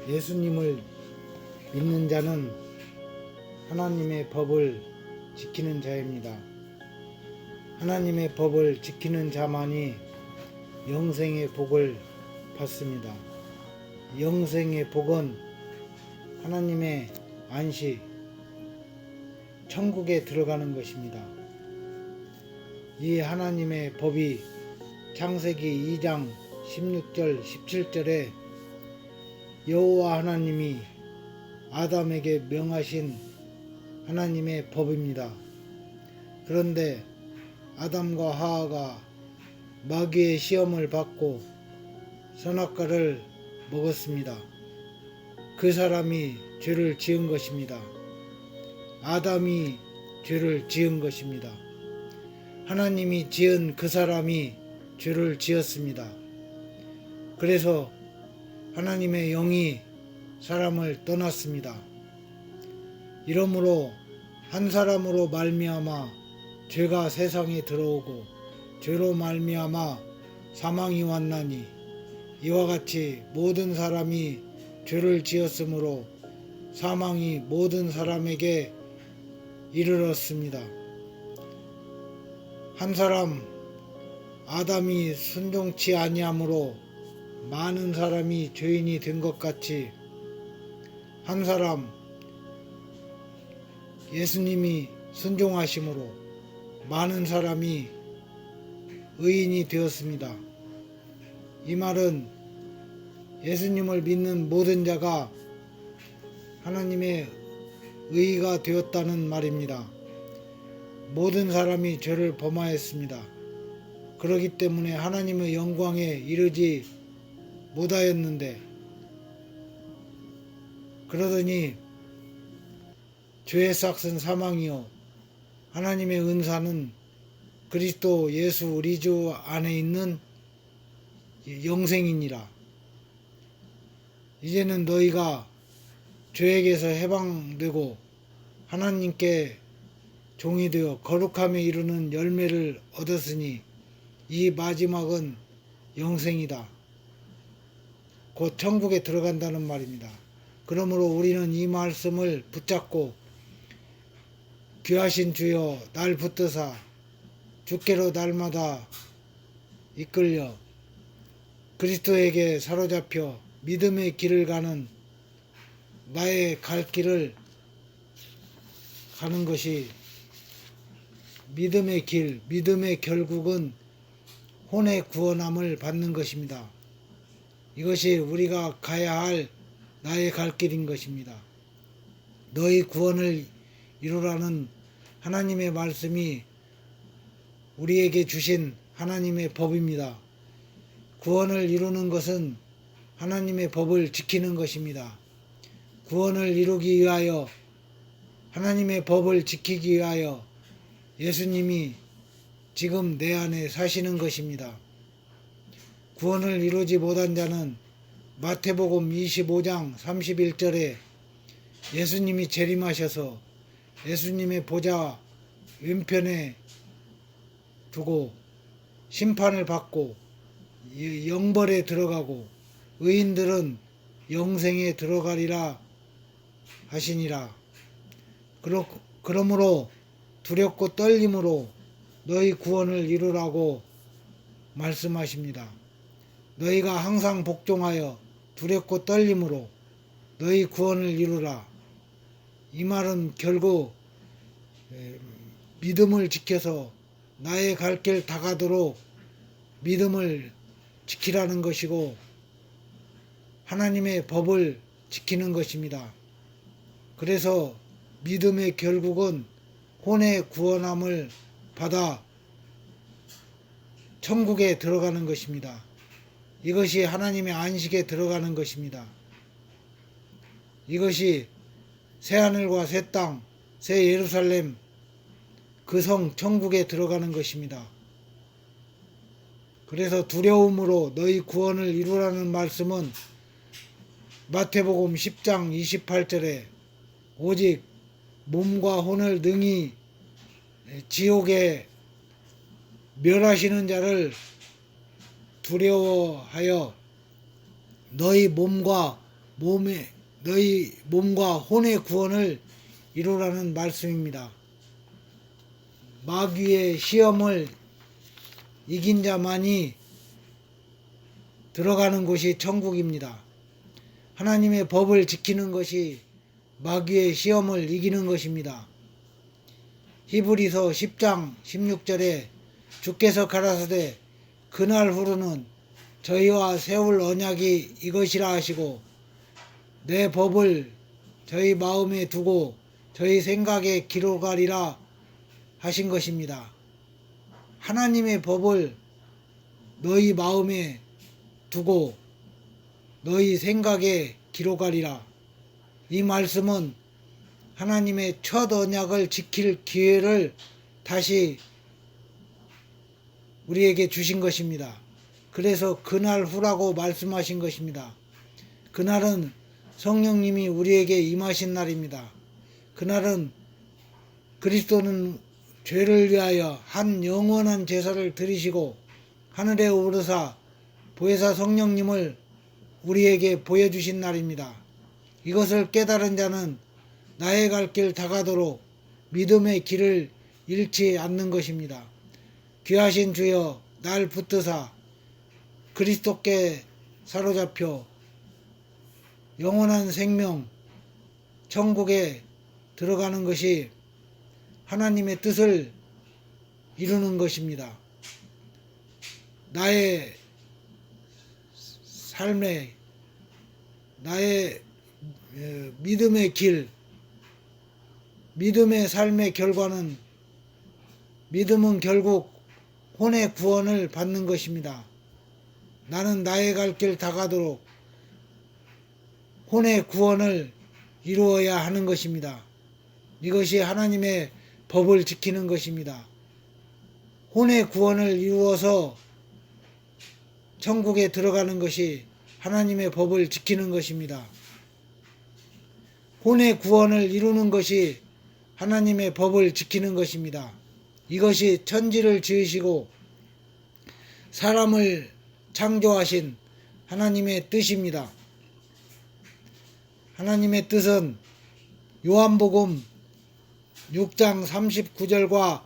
예수님을 믿는 자는 하나님의 법을 지키는 자입니다. 하나님의 법을 지키는 자만이 영생의 복을 받습니다. 영생의 복은 하나님의 안식, 천국에 들어가는 것입니다. 이 하나님의 법이 창세기 2장 16절 17절에 여호와 하나님이 아담에게 명하신 하나님의 법입니다. 그런데 아담과 하와가 마귀의 시험을 받고 선악과를 먹었습니다. 그 사람이 죄를 지은 것입니다. 아담이 죄를 지은 것입니다. 하나님이 지은 그 사람이 죄를 지었습니다. 그래서 하나님의 영이 사람을 떠났습니다. 이러므로 한 사람으로 말미암아 죄가 세상에 들어오고 죄로 말미암아 사망이 왔나니 이와 같이 모든 사람이 죄를 지었으므로 사망이 모든 사람에게 이르렀습니다. 한 사람 아담이 순종치 아니하므로 많은 사람이 죄인이 된 것 같이 한 사람 예수님이 순종하심으로 많은 사람이 의인이 되었습니다. 이 말은 예수님을 믿는 모든 자가 하나님의 의가 되었다는 말입니다. 모든 사람이 죄를 범하였습니다. 그렇기 때문에 하나님의 영광에 이르지 못하였는데 그러더니 죄의 삭은 사망이요 하나님의 은사는 그리스도 예수 우리 주 안에 있는 영생이니라. 이제는 너희가 죄에게서 해방되고 하나님께 종이 되어 거룩함에 이르는 열매를 얻었으니 이 마지막은 영생이다. 곧 천국에 들어간다는 말입니다. 그러므로 우리는 이 말씀을 붙잡고 귀하신 주여 날 붙드사 주께로 날마다 이끌려 그리스도에게 사로잡혀 믿음의 길을 가는 나의 갈 길을 가는 것이 믿음의 길, 믿음의 결국은 혼의 구원함을 받는 것입니다. 이것이 우리가 가야 할 나의 갈 길인 것입니다. 너희 구원을 이루라는 하나님의 말씀이 우리에게 주신 하나님의 법입니다. 구원을 이루는 것은 하나님의 법을 지키는 것입니다. 구원을 이루기 위하여 하나님의 법을 지키기 위하여 예수님이 지금 내 안에 사시는 것입니다. 구원을 이루지 못한 자는 마태복음 25장 31절에 예수님이 재림하셔서 예수님의 보좌 왼편에 두고 심판을 받고 영벌에 들어가고 의인들은 영생에 들어가리라 하시니라. 그러므로 두렵고 떨림으로 너희 구원을 이루라고 말씀하십니다. 너희가 항상 복종하여 두렵고 떨림으로 너희 구원을 이루라. 이 말은 결국 믿음을 지켜서 나의 갈 길 다가도록 믿음을 지키라는 것이고 하나님의 법을 지키는 것입니다. 그래서 믿음의 결국은 혼의 구원함을 받아 천국에 들어가는 것입니다. 이것이 하나님의 안식에 들어가는 것입니다. 이것이 새하늘과 새 땅, 새 예루살렘 그 성 천국에 들어가는 것입니다. 그래서 두려움으로 너희 구원을 이루라는 말씀은 마태복음 10장 28절에 오직 몸과 혼을 능히 지옥에 멸하시는 자를 두려워하여 너희 몸과 너희 몸과 혼의 구원을 이루라는 말씀입니다. 마귀의 시험을 이긴 자만이 들어가는 곳이 천국입니다. 하나님의 법을 지키는 것이 마귀의 시험을 이기는 것입니다. 히브리서 10장 16절에 주께서 가라사대 그날 후로는 저희와 세울 언약이 이것이라 하시고 내 법을 저희 마음에 두고 저희 생각에 기록하리라 하신 것입니다. 하나님의 법을 너희 마음에 두고 너희 생각에 기록하리라. 이 말씀은 하나님의 첫 언약을 지킬 기회를 다시 우리에게 주신 것입니다. 그래서 그날 후라고 말씀하신 것입니다. 그날은 성령님이 우리에게 임하신 날입니다. 그날은 그리스도는 죄를 위하여 한 영원한 제사를 드리시고 하늘에 오르사 보혜사 성령님을 우리에게 보여주신 날입니다. 이것을 깨달은 자는 나의 갈 길 다가도록 믿음의 길을 잃지 않는 것입니다. 귀하신 주여 날 붙드사 그리스도께 사로잡혀 영원한 생명 천국에 들어가는 것이 하나님의 뜻을 이루는 것입니다. 나의 삶의 나의 믿음의 길, 믿음의 삶의 결과는 믿음은 결국 혼의 구원을 받는 것입니다. 나는 나의 갈 길 다가도록 혼의 구원을 이루어야 하는 것입니다. 이것이 하나님의 법을 지키는 것입니다. 혼의 구원을 이루어서 천국에 들어가는 것이 하나님의 법을 지키는 것입니다. 혼의 구원을 이루는 것이 하나님의 법을 지키는 것입니다. 이것이 천지를 지으시고 사람을 창조하신 하나님의 뜻입니다. 하나님의 뜻은 요한복음 6장 39절과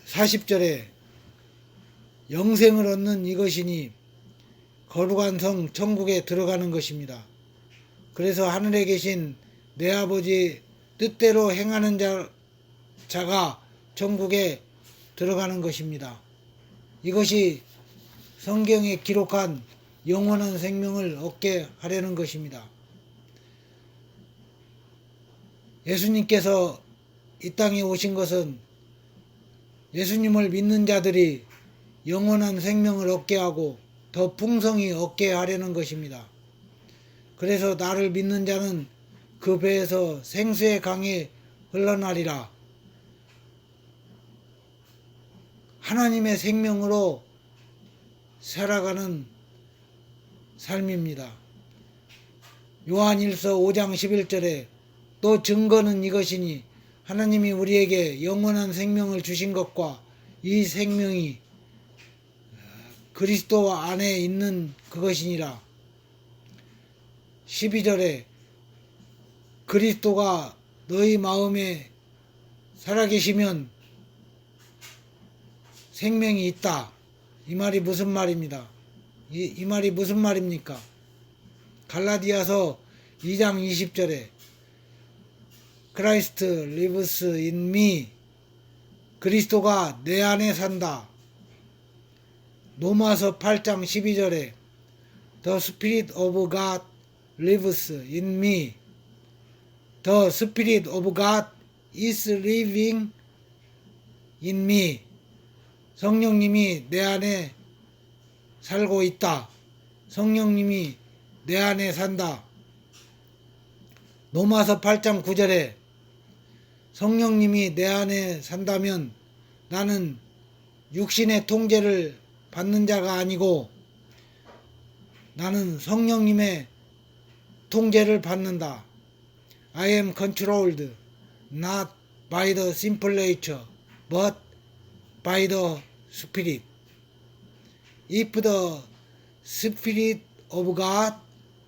40절에 영생을 얻는 이것이니 거룩한 성 천국에 들어가는 것입니다. 그래서 하늘에 계신 내 아버지 뜻대로 행하는 자가 천국에 들어가는 것입니다. 이것이 성경에 기록한 영원한 생명을 얻게 하려는 것입니다. 예수님께서 이 땅에 오신 것은 예수님을 믿는 자들이 영원한 생명을 얻게 하고 더 풍성히 얻게 하려는 것입니다. 그래서 나를 믿는 자는 그 배에서 생수의 강이 흘러나리라. 하나님의 생명으로 살아가는 삶입니다. 요한일서 5장 11절에 또 증거는 이것이니 하나님이 우리에게 영원한 생명을 주신 것과 이 생명이 그리스도 안에 있는 그것이니라. 12절에 그리스도가 너희 마음에 살아계시면 생명이 있다. 이 말이 무슨 말입니다? 이 말이 무슨 말입니까? 갈라디아서 2장 20절에 Christ lives in me. 그리스도가 내 안에 산다. 로마서 8장 12절에 The Spirit of God lives in me. The Spirit of God is living in me. 성령님이 내 안에 살고 있다. 성령님이 내 안에 산다. 로마서 8장 9절에 성령님이 내 안에 산다면 나는 육신의 통제를 받는 자가 아니고 나는 성령님의 통제를 받는다. I am controlled not by the simple nature but by the Spirit. If the Spirit of God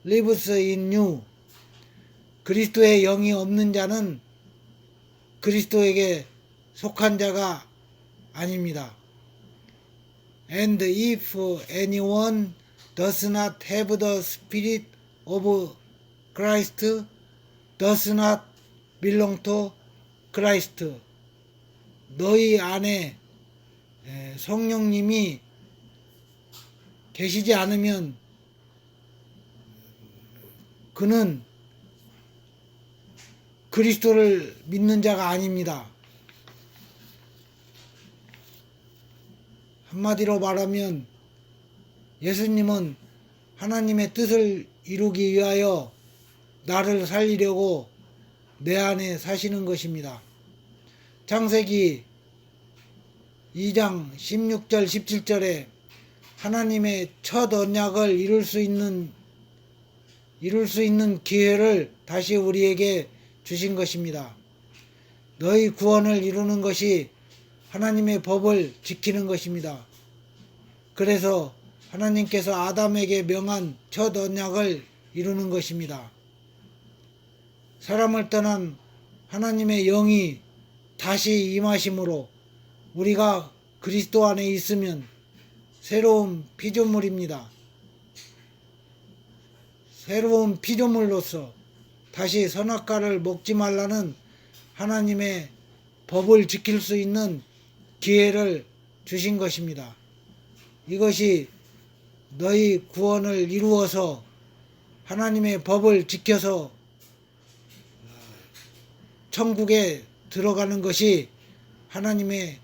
lives in you. 그리스도의 영이 없는 자는 그리스도에게 속한 자가 아닙니다. And if anyone does not have the Spirit of Christ, does not belong to Christ. 너희 안에 성령님이 계시지 않으면 그는 그리스도를 믿는 자가 아닙니다. 한마디로 말하면 예수님은 하나님의 뜻을 이루기 위하여 나를 살리려고 내 안에 사시는 것입니다. 창세기 2장 16절 17절에 하나님의 첫 언약을 이룰 수 있는 기회를 다시 우리에게 주신 것입니다. 너희 구원을 이루는 것이 하나님의 법을 지키는 것입니다. 그래서 하나님께서 아담에게 명한 첫 언약을 이루는 것입니다. 사람을 떠난 하나님의 영이 다시 임하심으로 우리가 그리스도 안에 있으면 새로운 피조물입니다. 새로운 피조물로서 다시 선악과를 먹지 말라는 하나님의 법을 지킬 수 있는 기회를 주신 것입니다. 이것이 너희 구원을 이루어서 하나님의 법을 지켜서 천국에 들어가는 것이 하나님의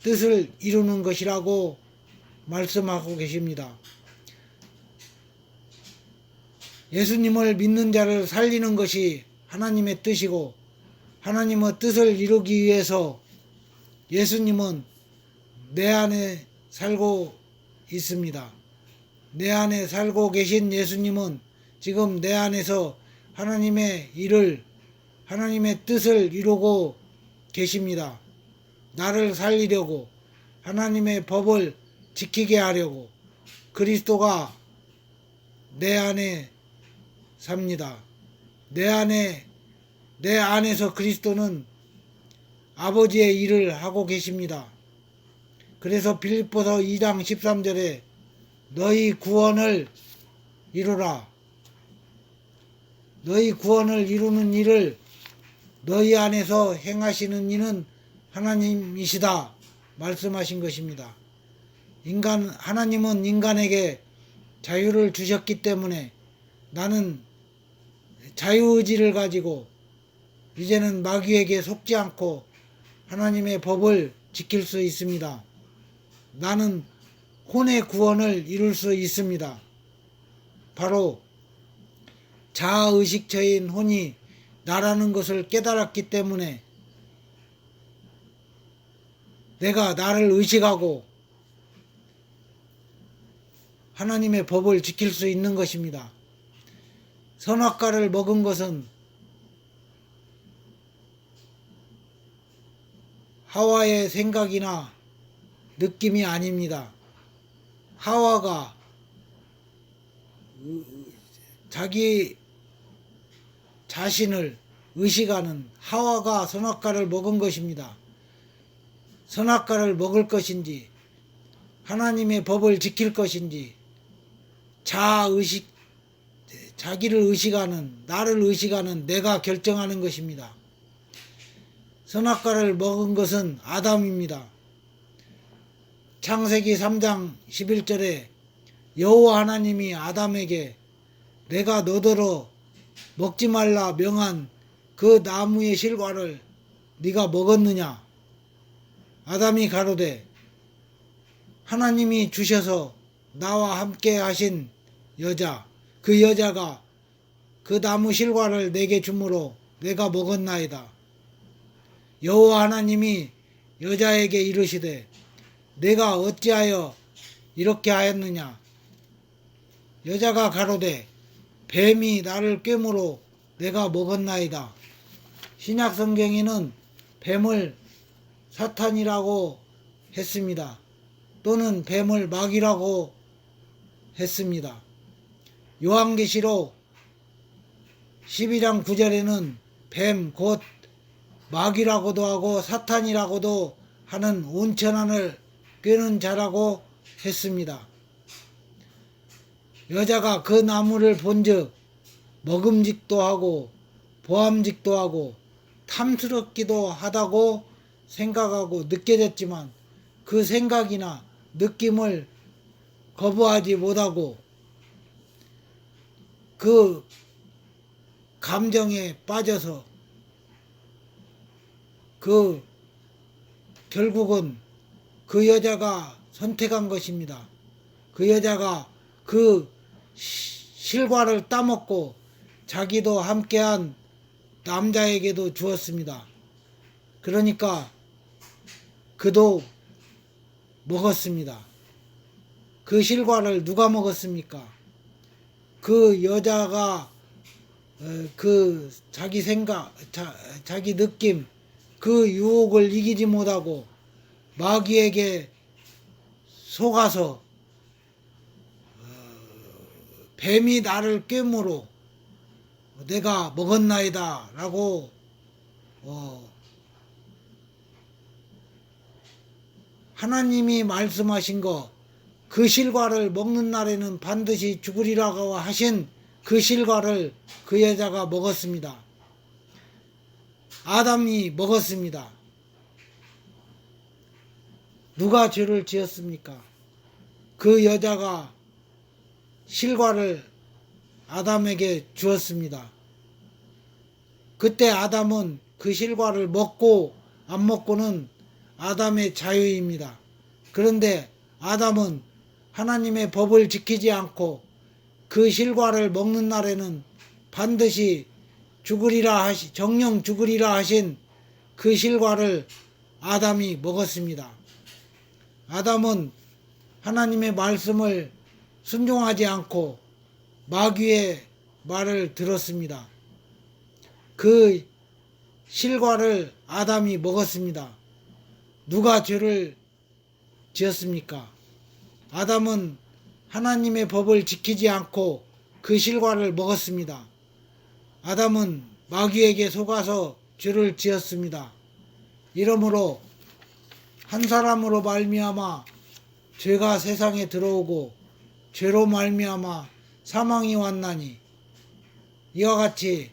뜻을 이루는 것이라고 말씀하고 계십니다. 예수님을 믿는 자를 살리는 것이 하나님의 뜻이고 하나님의 뜻을 이루기 위해서 예수님은 내 안에 살고 있습니다. 내 안에 살고 계신 예수님은 지금 내 안에서 하나님의 일을, 하나님의 뜻을 이루고 계십니다. 나를 살리려고, 하나님의 법을 지키게 하려고 그리스도가 내 안에 삽니다. 내 안에서 그리스도는 아버지의 일을 하고 계십니다. 그래서 빌립보서 2장 13절에 너희 구원을 이루라. 너희 구원을 이루는 일을 너희 안에서 행하시는 이는 하나님이시다 말씀하신 것입니다. 하나님은 인간에게 자유를 주셨기 때문에 나는 자유의지를 가지고 이제는 마귀에게 속지 않고 하나님의 법을 지킬 수 있습니다. 나는 혼의 구원을 이룰 수 있습니다. 바로 자아의식처인 혼이 나라는 것을 깨달았기 때문에 내가 나를 의식하고 하나님의 법을 지킬 수 있는 것입니다. 선악과를 먹은 것은 하와의 생각이나 느낌이 아닙니다. 하와가 자기 자신을 의식하는 하와가 선악과를 먹은 것입니다. 선악과를 먹을 것인지 하나님의 법을 지킬 것인지 자기를 의식하는, 나를 의식하는 내가 결정하는 것입니다. 선악과를 먹은 것은 아담입니다. 창세기 3장 11절에 여호와 하나님이 아담에게 내가 너더러 먹지 말라 명한 그 나무의 실과를 네가 먹었느냐? 아담이 가로되 하나님이 주셔서 나와 함께 하신 여자, 그 여자가 그 나무 실과를 내게 주므로 내가 먹었나이다. 여호와 하나님이 여자에게 이르시되 내가 어찌하여 이렇게 하였느냐? 여자가 가로되 뱀이 나를 꿰므로 내가 먹었나이다. 신약 성경에는 뱀을 사탄이라고 했습니다. 또는 뱀을 마귀라고 했습니다. 요한계시록 12장 9절에는 뱀 곧 마귀라고도 하고 사탄이라고도 하는 온천한을 꿰는 자라고 했습니다. 여자가 그 나무를 본즉 먹음직도 하고 보암직도 하고 탐스럽기도 하다고 생각하고 느껴졌지만 그 생각이나 느낌을 거부하지 못하고 그 감정에 빠져서 결국은 그 여자가 선택한 것입니다. 그 여자가 그 실과를 따먹고 자기도 함께한 남자에게도 주었습니다. 그러니까 그도 먹었습니다. 그 실과를 누가 먹었습니까? 그 여자가 그 자기 생각, 자기 느낌, 그 유혹을 이기지 못하고 마귀에게 속아서 뱀이 나를 꿰므로 내가 먹었나이다 라고 하나님이 말씀하신 그 실과를 먹는 날에는 반드시 죽으리라고 하신 그 실과를 그 여자가 먹었습니다. 아담이 먹었습니다. 누가 죄를 지었습니까? 그 여자가 실과를 아담에게 주었습니다. 그때 아담은 그 실과를 먹고 안 먹고는 아담의 자유입니다. 그런데 아담은 하나님의 법을 지키지 않고 그 실과를 먹는 날에는 반드시 정령 죽으리라 하신 그 실과를 아담이 먹었습니다. 아담은 하나님의 말씀을 순종하지 않고 마귀의 말을 들었습니다. 그 실과를 아담이 먹었습니다. 누가 죄를 지었습니까? 아담은 하나님의 법을 지키지 않고 그 실과를 먹었습니다. 아담은 마귀에게 속아서 죄를 지었습니다. 이러므로 한 사람으로 말미암아 죄가 세상에 들어오고 죄로 말미암아 사망이 왔나니 이와 같이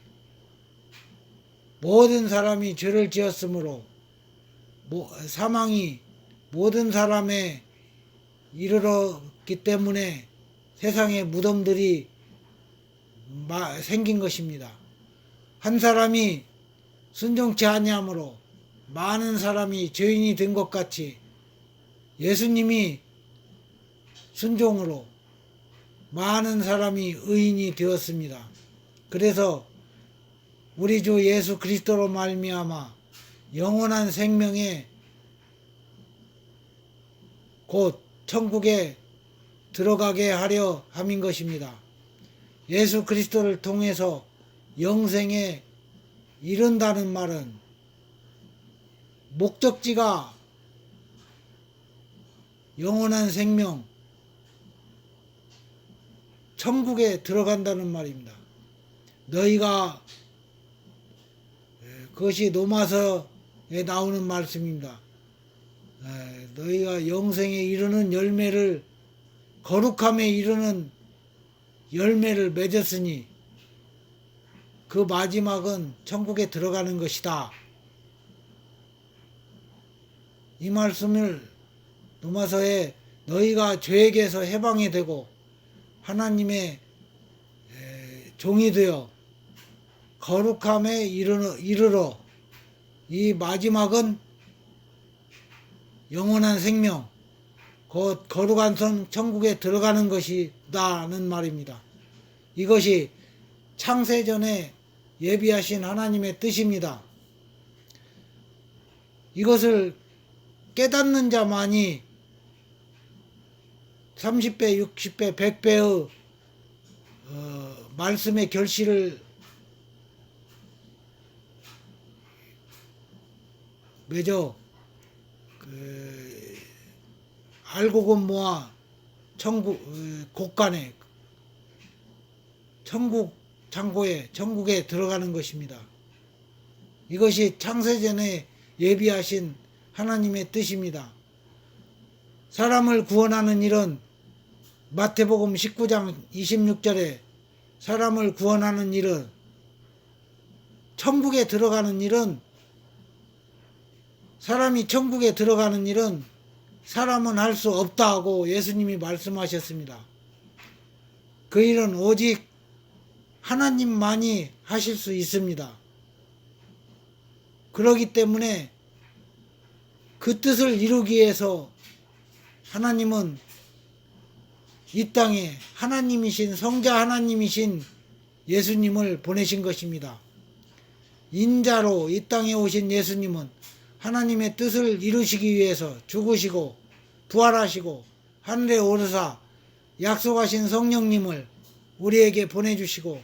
모든 사람이 죄를 지었으므로 사망이 모든 사람에 이르렀기 때문에 세상에 무덤들이 생긴 것입니다. 한 사람이 순종치 아니하므로 많은 사람이 죄인이 된 것 같이 예수님이 순종으로 많은 사람이 의인이 되었습니다. 그래서 우리 주 예수 그리스도로 말미암아 영원한 생명에 곧 천국에 들어가게 하려 함인 것입니다. 예수 그리스도를 통해서 영생에 이른다는 말은 목적지가 영원한 생명, 천국에 들어간다는 말입니다. 너희가 그것이 로마서에 나오는 말씀입니다. 너희가 영생에 이르는 열매를 거룩함에 이르는 열매를 맺었으니 그 마지막은 천국에 들어가는 것이다. 이 말씀을 로마서에 너희가 죄에게서 해방이 되고 하나님의 종이 되어 거룩함에 이르러 이 마지막은 영원한 생명, 곧 거룩한 천국에 들어가는 것이다는 말입니다. 이것이 창세전에 예비하신 하나님의 뜻입니다. 이것을 깨닫는 자만이 30배, 60배, 100배의 말씀의 결실을 맺어 알곡은 모아 천국 곳간에 천국 창고에 천국에 들어가는 것입니다. 이것이 창세전에 예비하신 하나님의 뜻입니다. 사람을 구원하는 일은 마태복음 19장 26절에 사람을 구원하는 일은 천국에 들어가는 일은 사람이 천국에 들어가는 일은 사람은 할 수 없다 하고 예수님이 말씀하셨습니다. 그 일은 오직 하나님만이 하실 수 있습니다. 그렇기 때문에 그 뜻을 이루기 위해서 하나님은 이 땅에 하나님이신 성자 하나님이신 예수님을 보내신 것입니다. 인자로 이 땅에 오신 예수님은 하나님의 뜻을 이루시기 위해서 죽으시고 부활하시고 하늘에 오르사 약속하신 성령님을 우리에게 보내주시고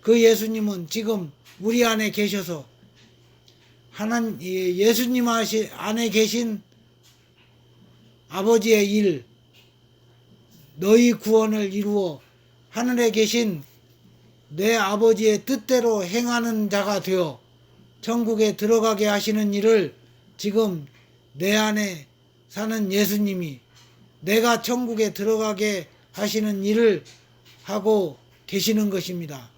그 예수님은 지금 우리 안에 계셔서 예수님 안에 계신 아버지의 일, 너희 구원을 이루어 하늘에 계신 내 아버지의 뜻대로 행하는 자가 되어 천국에 들어가게 하시는 일을 지금 내 안에 사는 예수님이 내가 천국에 들어가게 하시는 일을 하고 계시는 것입니다.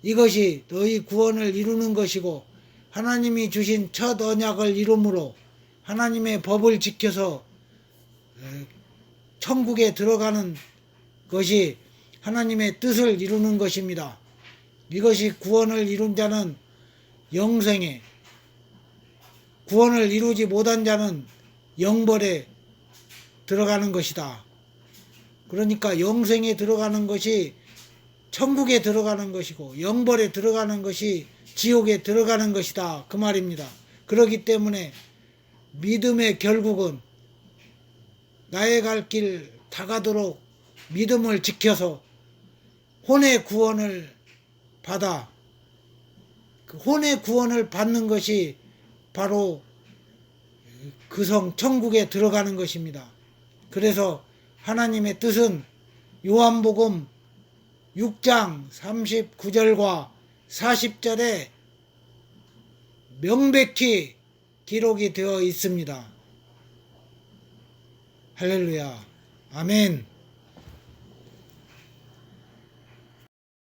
이것이 너희 구원을 이루는 것이고 하나님이 주신 첫 언약을 이루므로 하나님의 법을 지켜서 천국에 들어가는 것이 하나님의 뜻을 이루는 것입니다. 이것이 구원을 이룬 자는 영생에, 구원을 이루지 못한 자는 영벌에 들어가는 것이다. 그러니까 영생에 들어가는 것이 천국에 들어가는 것이고 영벌에 들어가는 것이 지옥에 들어가는 것이다. 그 말입니다. 그렇기 때문에 믿음의 결국은 나의 갈 길 다가도록 믿음을 지켜서 혼의 구원을 받아 그 혼의 구원을 받는 것이 바로 그 성 천국에 들어가는 것입니다. 그래서 하나님의 뜻은 요한복음 6장 39절과 40절에 명백히 기록이 되어 있습니다. 할렐루야. 아멘.